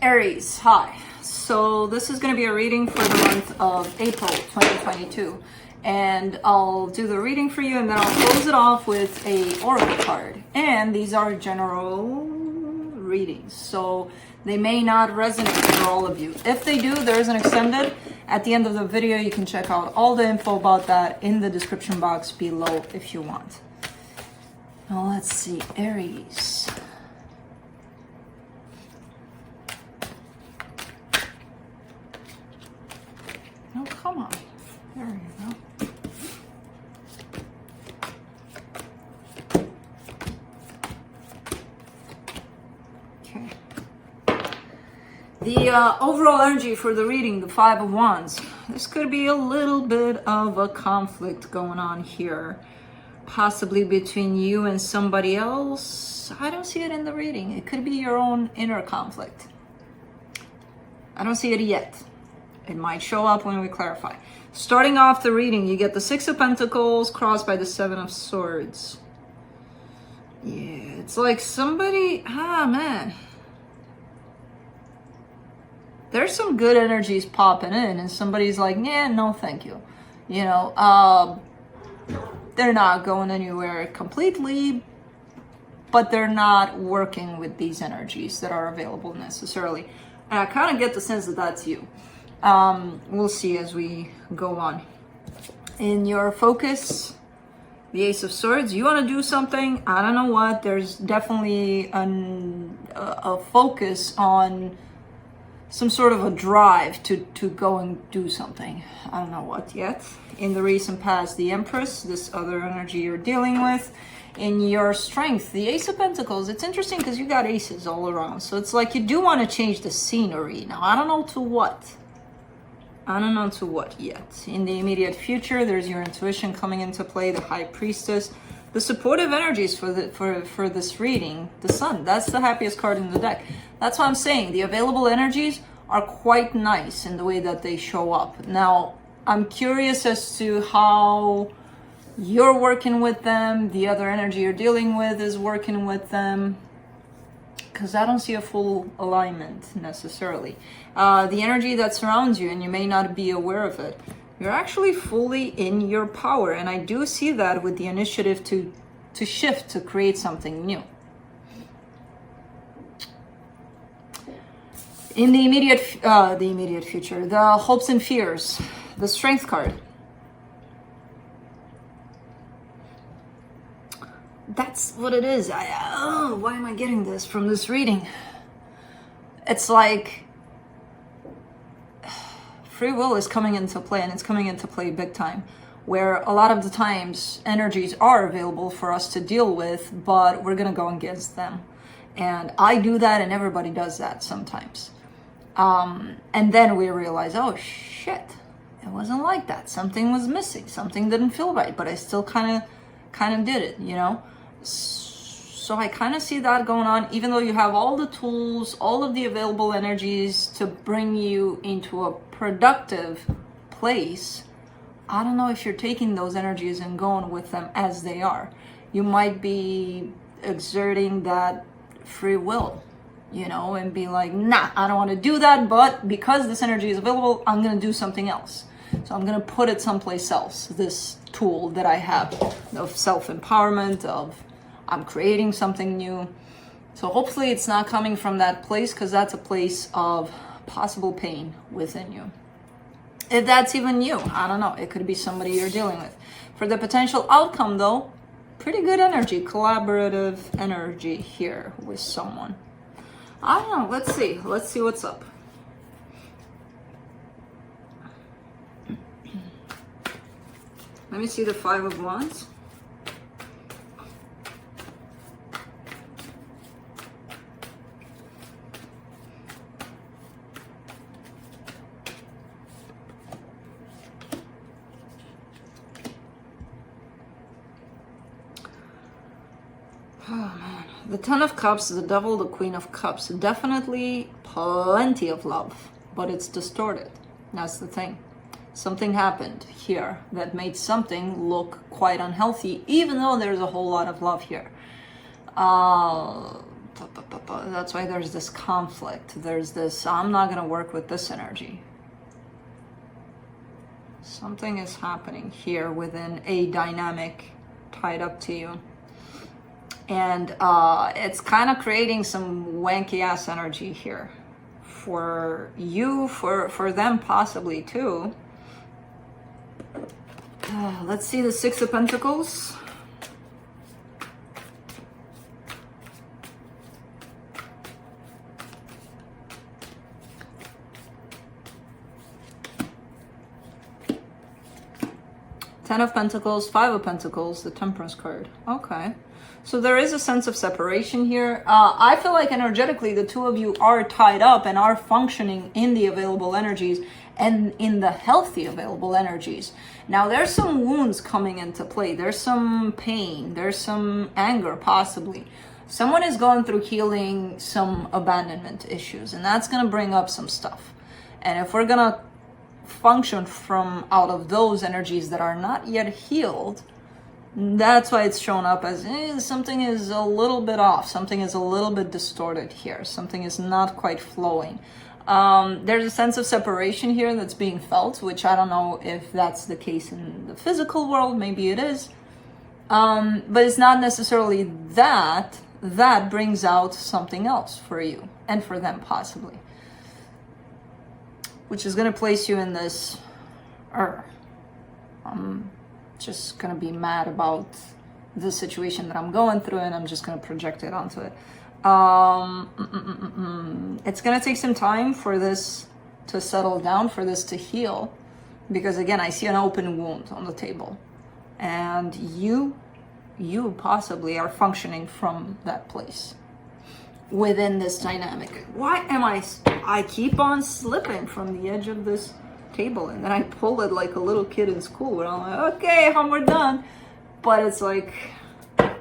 Aries, hi. So this is going to be a reading for the month of April 2022. And I'll do the reading for you and then I'll close it off with a oracle card. And these are general readings, so they may not resonate for all of you. If they do, there is an extended. At the end of the video, you can check out all the info about that in the description box below if you want. Now let's see, Aries. Oh, come on. There you go. Okay. The overall energy for the reading, the Five of Wands. This could be a little bit of a conflict going on here. Possibly between you and somebody else. I don't see it in the reading. It could be your own inner conflict. I don't see it yet. It might show up when we clarify. Starting off the reading, you get the Six of Pentacles crossed by the Seven of Swords. Yeah, it's like somebody, man. There's some good energies popping in and somebody's like, yeah, no, thank you. You know, they're not going anywhere completely, but they're not working with these energies that are available necessarily. And I kind of get the sense that that's you. We'll see as we go on. In your focus, the Ace of Swords, you want to do something, I don't know what, there's definitely a focus on some sort of a drive to go and do something. I don't know what yet. In the recent past, the Empress, this other energy you're dealing with. In your strength, the Ace of Pentacles, it's interesting because you got aces all around. So it's like you do want to change the scenery. Now, I don't know to what. I don't know to what yet. In the immediate future, there's your intuition coming into play, the High Priestess. The supportive energies for this reading, the Sun, that's the happiest card in the deck. That's what I'm saying. The available energies are quite nice in the way that they show up. Now, I'm curious as to how you're working with them, the other energy you're dealing with is working with them, because I don't see a full alignment necessarily. The energy that surrounds you, and you may not be aware of it, you're actually fully in your power. And I do see that with the initiative to shift, to create something new. In the immediate future, the hopes and fears, the Strength card. That's what it is. Why am I getting this from this reading? It's like free will is coming into play, and it's coming into play big time, where a lot of the times energies are available for us to deal with, but we're going to go against them. And I do that, and everybody does that sometimes. And then we realize, oh shit, it wasn't like that. Something was missing. Something didn't feel right, but I still kind of did it, you know? So I kind of see that going on, even though you have all the tools, all of the available energies to bring you into a productive place. I don't know if you're taking those energies and going with them as they are. You might be exerting that free will, you know, and be like, nah, I don't want to do that, but because this energy is available, I'm going to do something else. So I'm going to put it someplace else, this tool that I have of self-empowerment, of I'm creating something new. So hopefully it's not coming from that place, because that's a place of possible pain within you. If that's even you, I don't know. It could be somebody you're dealing with. For the potential outcome, though, pretty good energy, collaborative energy here with someone. I don't know. Let's see. Let's see what's up. Let me see the Five of Wands. Oh man, the Ten of Cups, the Devil, the Queen of Cups. Definitely plenty of love, but it's distorted. That's the thing. Something happened here that made something look quite unhealthy, even though there's a whole lot of love here. That's why there's this conflict. There's this, I'm not going to work with this energy. Something is happening here within a dynamic tied up to you. And it's kind of creating some wanky ass energy here for you, for them possibly too. Let's see the Six of Pentacles. Ten of Pentacles, Five of Pentacles, the Temperance card. Okay. So there is a sense of separation here. I feel like energetically the two of you are tied up and are functioning in the available energies and in the healthy available energies. Now there's some wounds coming into play. There's some pain. There's some anger possibly. Someone is going through healing some abandonment issues, and that's going to bring up some stuff. And if we're going to function from out of those energies that are not yet healed, that's why it's shown up as something is a little bit off, something is a little bit distorted here, something is not quite flowing. There's a sense of separation here that's being felt, which I don't know if that's the case in the physical world, maybe it is, but it's not necessarily that brings out something else for you and for them possibly, which is going to place you in this just gonna be mad about the situation that I'm going through, and I'm just gonna project it onto it. It's gonna take some time for this to settle down, for this to heal, because again, I see an open wound on the table, and you possibly are functioning from that place within this dynamic. Why am I keep on slipping from the edge of this table, and then I pull it like a little kid in school where I'm like, okay, we're done. But it's like, I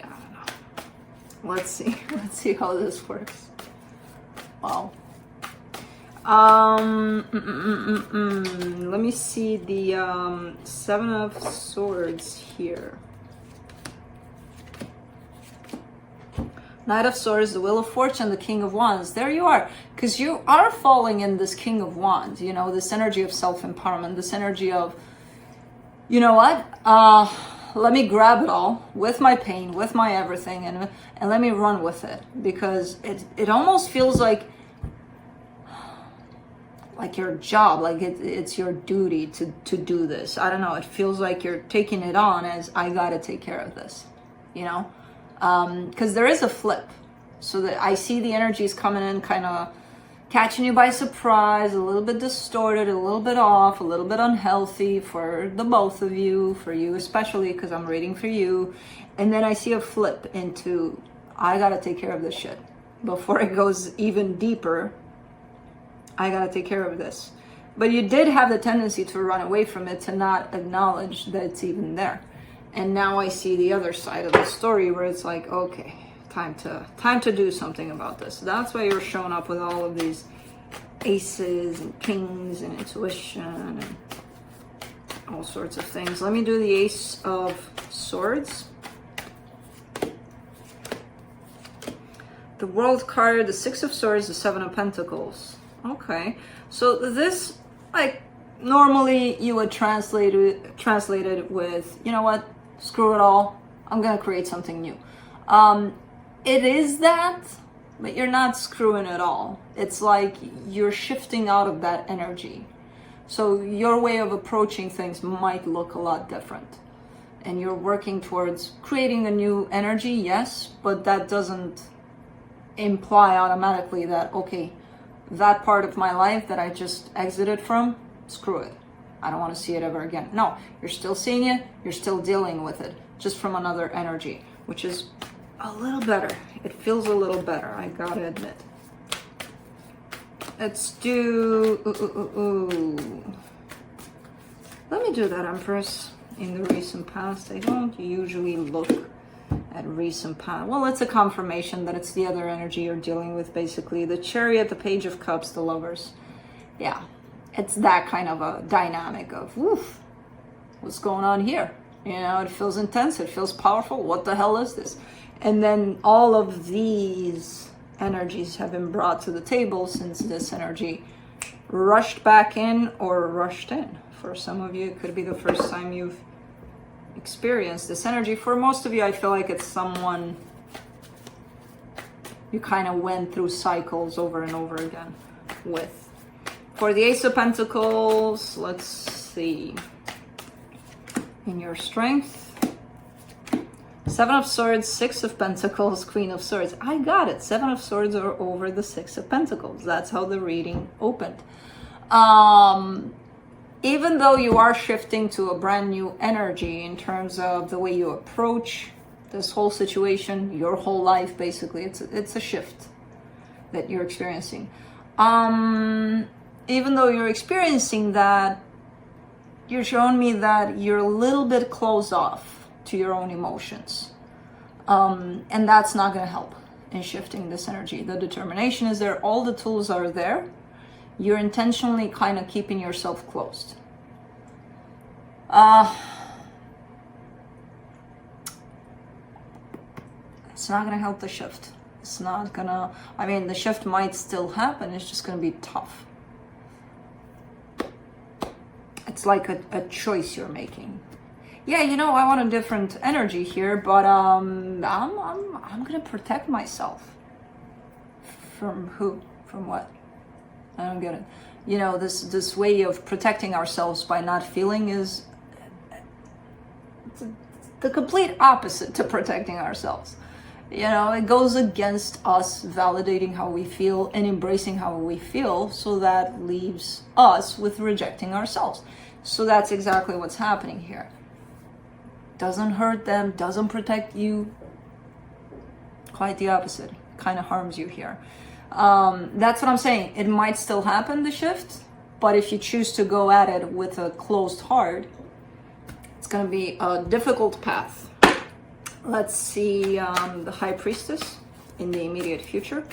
don't know. Let's see how this works. Wow. Let me see the Seven of Swords here. Knight of Swords, the Wheel of Fortune, the King of Wands. There you are. Because you are falling in this King of Wands, you know, this energy of self-empowerment, this energy of, you know what, let me grab it all with my pain, with my everything, and let me run with it. Because it almost feels like your job, like it's your duty to do this. I don't know, it feels like you're taking it on as, I gotta take care of this, you know? Because there is a flip, so that I see the energies coming in, kind of catching you by surprise, a little bit distorted, a little bit off, a little bit unhealthy for the both of you, for you especially, because I'm reading for you. And then I see a flip into, I gotta take care of this shit before it goes even deeper. I gotta take care of this. But you did have the tendency to run away from it, to not acknowledge that it's even there. And now I see the other side of the story where it's like, okay, time to do something about this. That's why you're showing up with all of these aces and kings and intuition and all sorts of things. Let me do the Ace of Swords, the World card, the Six of Swords, the Seven of Pentacles. Okay, so this, like, normally you would translate it with, you know what, screw it all, I'm gonna create something new. It is that, but you're not screwing it all. It's like you're shifting out of that energy. So your way of approaching things might look a lot different. And you're working towards creating a new energy, yes, but that doesn't imply automatically that, okay, that part of my life that I just exited from, screw it. I don't want to see it ever again. No, you're still seeing it, you're still dealing with it, just from another energy, which is a little better. It feels a little better, I gotta admit. Let's do, let me do that, Empress. In the recent past, I don't usually look at recent past. Well, it's a confirmation that it's the other energy you're dealing with, basically. The Chariot, the Page of Cups, the Lovers. Yeah, it's that kind of a dynamic of, woof, what's going on here? You know, it feels intense, it feels powerful. What the hell is this? And then all of these energies have been brought to the table since this energy rushed back in or rushed in. For some of you, it could be the first time you've experienced this energy. For most of you, I feel like it's someone you kind of went through cycles over and over again with. For the Ace of Pentacles, let's see. In your strength, Seven of Swords, Six of Pentacles, Queen of Swords. I got it. Seven of Swords are over the Six of Pentacles. That's how the reading opened. Even though you are shifting to a brand new energy in terms of the way you approach this whole situation, your whole life, basically, it's a shift that you're experiencing. Even though you're experiencing that, you're showing me that you're a little bit closed off to your own emotions. And that's not going to help in shifting this energy. The determination is there. All the tools are there. You're intentionally kind of keeping yourself closed. It's not going to help the shift. It's not going to, I mean, the shift might still happen. It's just going to be tough. It's like a choice you're making. Yeah, you know, I want a different energy here, but I'm gonna protect myself. From who? From what? I don't get it. You know, this way of protecting ourselves by not feeling is the complete opposite to protecting ourselves. You know, it goes against us validating how we feel and embracing how we feel, so that leaves us with rejecting ourselves. So that's exactly what's happening here. Doesn't hurt them, doesn't protect you. Quite the opposite. Kind of harms you here. That's what I'm saying. It might still happen, the shift, but if you choose to go at it with a closed heart, it's going to be a difficult path. Let's see the High Priestess in the immediate future.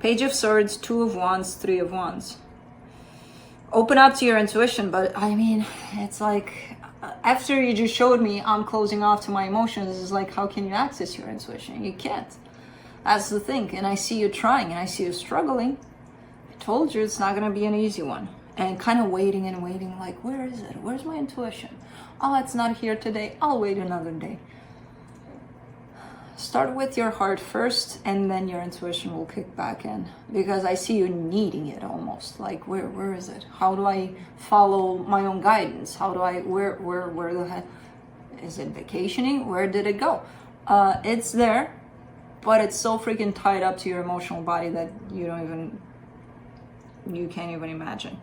Page of Swords, Two of Wands, Three of Wands. Open up to your intuition, but I mean, it's like, after you just showed me I'm closing off to my emotions, it's like, how can you access your intuition? You can't. That's the thing. And I see you trying, and I see you struggling. I told you it's not going to be an easy one. And kind of waiting and waiting, like, where is it? Where's my intuition? Oh, it's not here today. I'll wait another day. Start with your heart first, and then your intuition will kick back in. Because I see you needing it almost. Like, where is it? How do I follow my own guidance? How do I, where the heck? Is it vacationing? Where did it go? It's there, but it's so freaking tied up to your emotional body that you can't even imagine.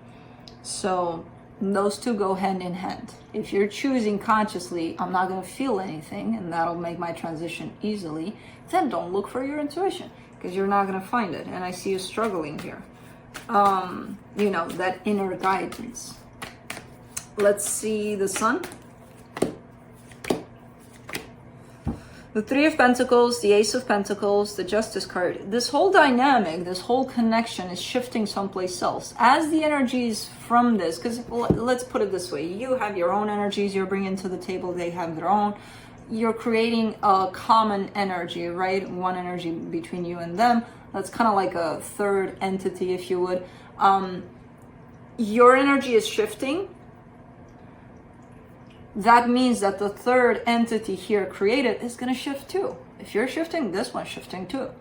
So those two go hand in hand. If you're choosing consciously, I'm not going to feel anything and that'll make my transition easily, then don't look for your intuition, because you're not going to find it. And I see you struggling here. You know, that inner guidance. Let's see the Sun. The Three of Pentacles, the Ace of Pentacles, the Justice card. This whole dynamic, this whole connection is shifting someplace else. As the energies from this, because let's put it this way, you have your own energies you're bringing to the table, they have their own. You're creating a common energy, right? One energy between you and them. That's kind of like a third entity, if you would. Your energy is shifting. That means that the third entity here created is going to shift too. If you're shifting, this one's shifting too.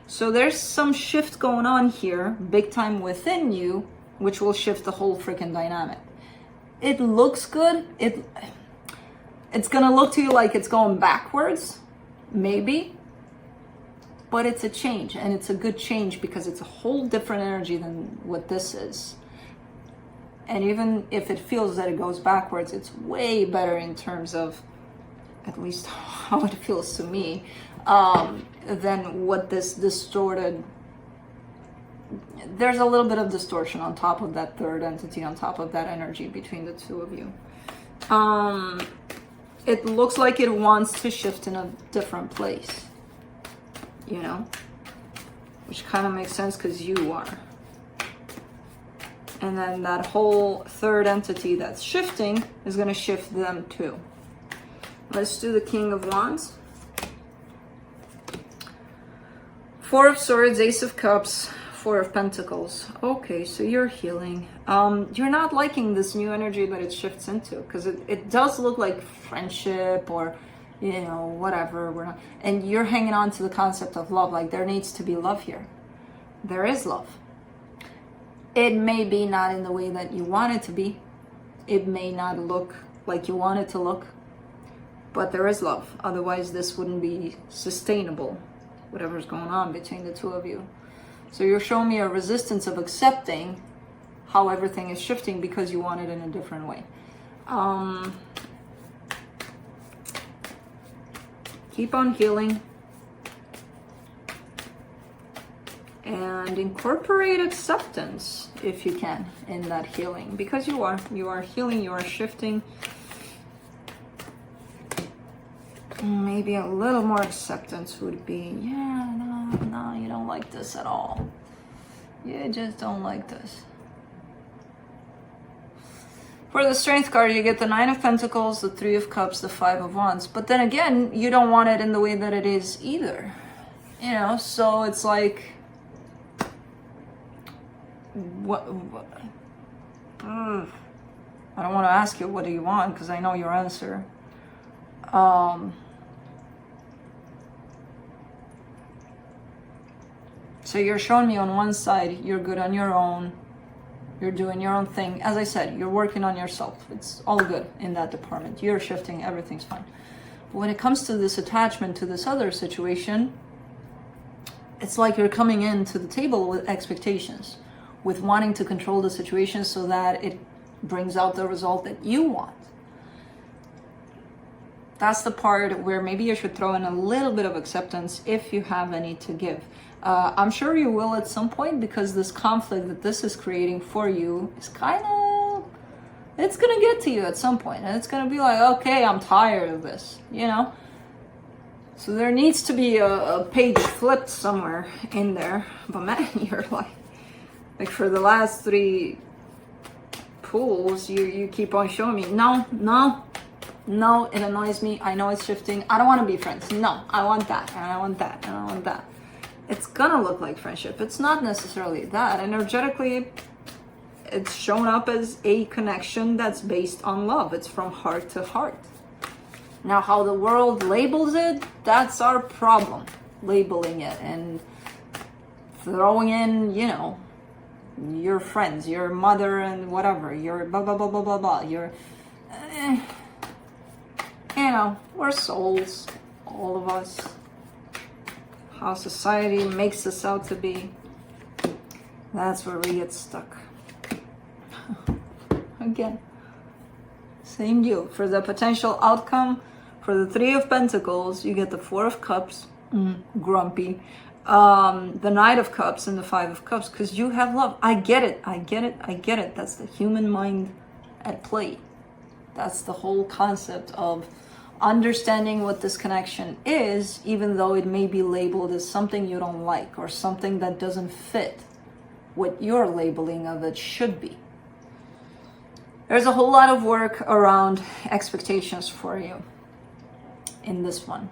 So there's some shift going on here, big time within you, which will shift the whole freaking dynamic. It looks good. It's going to look to you like it's going backwards, maybe. But it's a change, and it's a good change because it's a whole different energy than what this is. And even if it feels that it goes backwards, it's way better in terms of, at least how it feels to me, than what this distorted. There's a little bit of distortion on top of that third entity, on top of that energy between the two of you. It looks like it wants to shift in a different place, you know, which kind of makes sense because you are. And then that whole third entity that's shifting is going to shift them too. Let's do the King of Wands. Four of Swords, Ace of Cups, Four of Pentacles. Okay, so you're healing. You're not liking this new energy that it shifts into, because it does look like friendship or, you know, whatever. We're not, and you're hanging on to the concept of love. Like, there needs to be love here. There is love. It may be not in the way that you want it to be. It may not look like you want it to look. But there is love. Otherwise, this wouldn't be sustainable, whatever's going on between the two of you. So you're showing me a resistance of accepting how everything is shifting because you want it in a different way. Keep on healing. And incorporate acceptance, if you can, in that healing. Because you are healing, you are shifting. Maybe a little more acceptance would be, yeah, no, you don't like this at all. You just don't like this. For the Strength card, you get the Nine of Pentacles, the Three of Cups, the Five of Wands. But then again, you don't want it in the way that it is either. You know, so it's like, what I don't want to ask you what do you want, because I know your answer. So you're showing me on one side, you're good on your own. You're doing your own thing. As I said, you're working on yourself. It's all good in that department. You're shifting, everything's fine. But when it comes to this attachment to this other situation, it's like you're coming into the table with expectations, with wanting to control the situation so that it brings out the result that you want. That's the part where maybe you should throw in a little bit of acceptance if you have any to give. I'm sure you will at some point, because this conflict that this is creating for you is kind of, it's going to get to you at some point. And it's going to be like, okay, I'm tired of this, you know? So there needs to be a page flipped somewhere in there. But man, you're like for the last three pulls, you keep on showing me, no, it annoys me. I know it's shifting. I don't want to be friends. No, I want that, and I want that, and I want that. It's gonna look like friendship. It's not necessarily that. Energetically, it's shown up as a connection that's based on love. It's from heart to heart. Now, how the world labels it, that's our problem. Labeling it and throwing in, you know, your friends, your mother and whatever, your blah, blah, blah, blah, blah, blah. Your, you know, we're souls, all of us. How society makes us out to be. That's where we get stuck. Again, same deal. For the potential outcome, for the Three of Pentacles, you get the Four of Cups, grumpy, the Knight of Cups, and the Five of Cups, because you have love. I get it. That's the human mind at play. That's the whole concept of understanding what this connection is, even though it may be labeled as something you don't like or something that doesn't fit what your labeling of it should be. There's a whole lot of work around expectations for you in this one,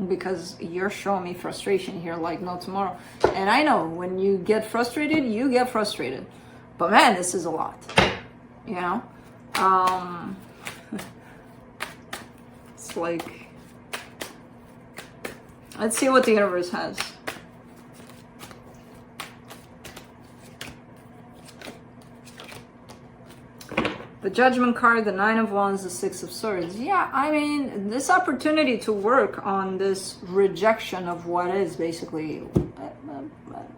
because you're showing me frustration here like no tomorrow. And I know when you get frustrated, you get frustrated. But man, this is a lot, you know? It's like, let's see what the universe has. The Judgment card, the Nine of Wands, the Six of Swords. Yeah, I mean, this opportunity to work on this rejection of what is basically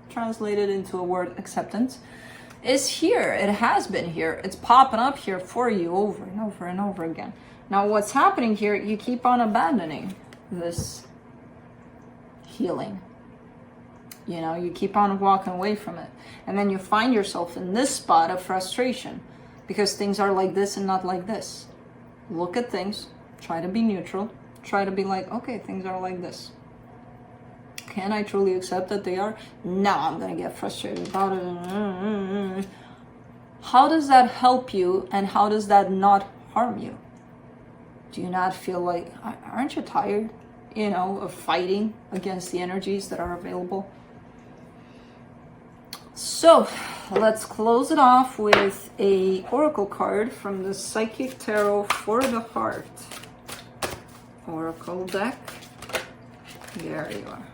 translated into a word, acceptance, is here. It has been here. It's popping up here for you over and over and over again. Now, what's happening here, you keep on abandoning this healing. You know, you keep on walking away from it. And then you find yourself in this spot of frustration because things are like this and not like this. Look at things, try to be neutral, try to be like, okay, things are like this. Can I truly accept that they are? No, I'm going to get frustrated about it. How does that help you, and how does that not harm you? Do you not feel like, aren't you tired, of fighting against the energies that are available? So let's close it off with a oracle card from the Psychic Tarot for the Heart oracle deck. There you are.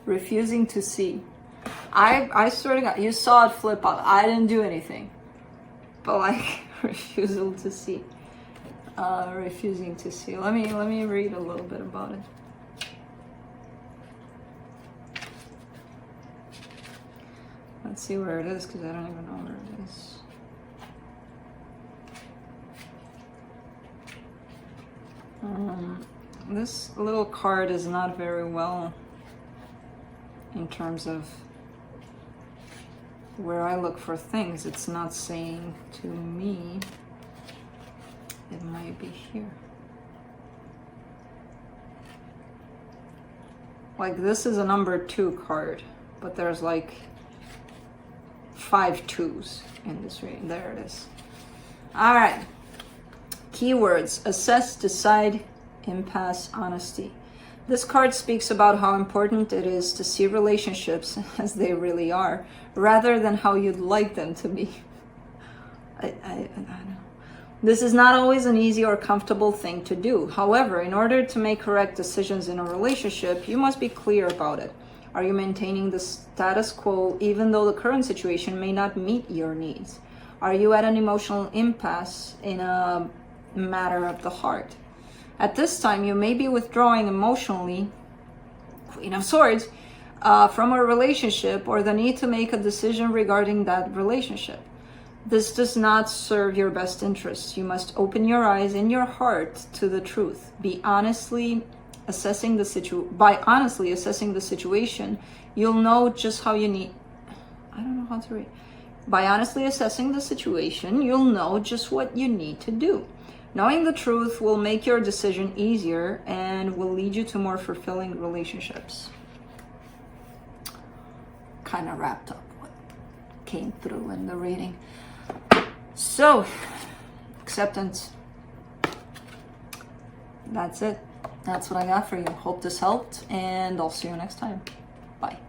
Refusing to see. I swear to God, you saw it flip up. I didn't do anything. But like, refusal to see. Refusing to see. Let me read a little bit about it. Let's see where it is, because I don't even know where it is. This little card is not very well in terms of where I look for things. It's not saying to me. It might be here. Like, this is a number 2 card, but there's like 5 2s in this reading. There it is. All right. Keywords: assess, decide, impasse, honesty. This card speaks about how important it is to see relationships as they really are, rather than how you'd like them to be. I don't know. This is not always an easy or comfortable thing to do. However, in order to make correct decisions in a relationship, you must be clear about it. Are you maintaining the status quo even though the current situation may not meet your needs? Are you at an emotional impasse in a matter of the heart? At this time, you may be withdrawing emotionally, Queen of Swords, from a relationship, or the need to make a decision regarding that relationship. This does not serve your best interests. You must open your eyes and your heart to the truth. By honestly assessing the situation, you'll know just how you need. I don't know how to read. By honestly assessing the situation, you'll know just what you need to do. Knowing the truth will make your decision easier and will lead you to more fulfilling relationships. Kind of wrapped up what came through in the reading. So, acceptance. That's it. That's what I got for you. Hope this helped, and I'll see you next time. Bye.